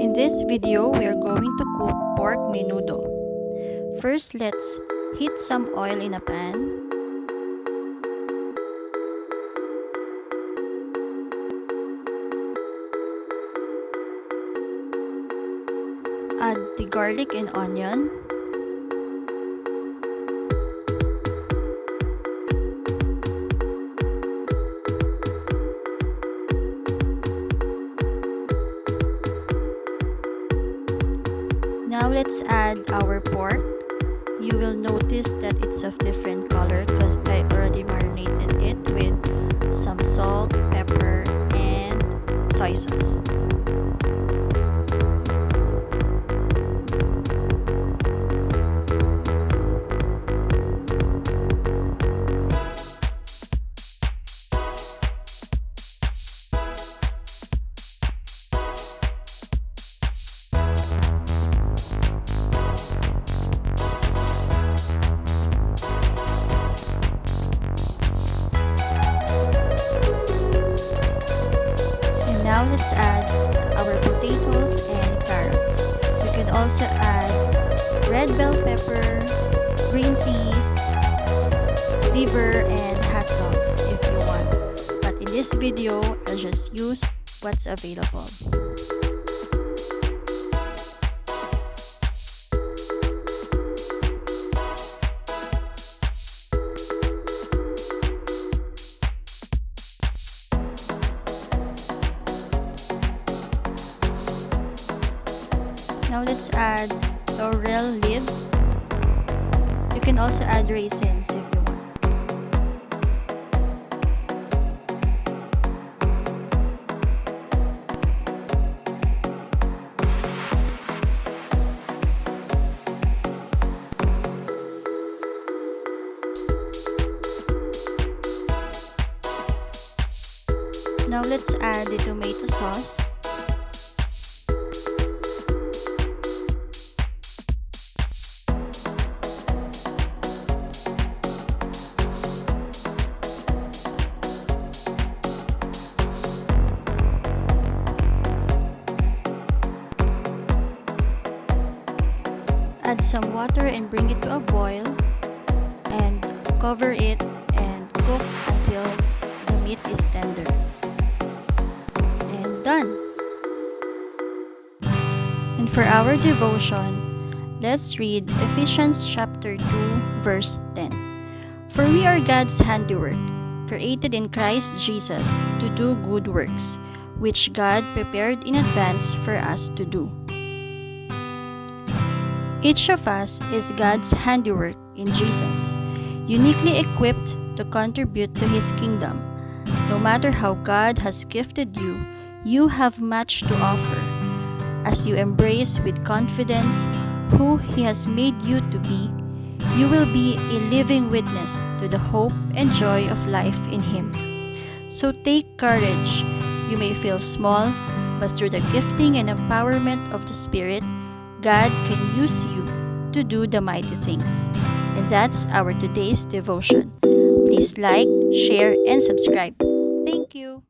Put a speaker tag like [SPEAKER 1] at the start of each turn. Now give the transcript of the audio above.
[SPEAKER 1] In this video, we are going to cook pork menudo. First, let's heat some oil in a pan. Add the garlic and onion. Now let's add our pork. You will notice that it's of different color because I already marinated it with some salt, pepper, and soy sauce. Now let's add our potatoes and carrots. You can also add red bell pepper, green peas, liver, and hot dogs if you want. But in this video, I'll just use what's available. Now let's add laurel leaves. You can also add raisins if you want. Now let's add the tomato sauce. Add some water and bring it to a boil and cover it and cook until the meat is tender. And done! And for our devotion, let's read Ephesians chapter 2 verse 10. For we are God's handiwork, created in Christ Jesus to do good works, which God prepared in advance for us to do. Each of us is God's handiwork in Jesus, uniquely equipped to contribute to His kingdom. No matter how God has gifted you, you have much to offer. As you embrace with confidence who He has made you to be, you will be a living witness to the hope and joy of life in Him. So take courage. You may feel small, but through the gifting and empowerment of the Spirit, God can use you to do the mighty things. And that's our today's devotion. Please like, share, and subscribe. Thank you.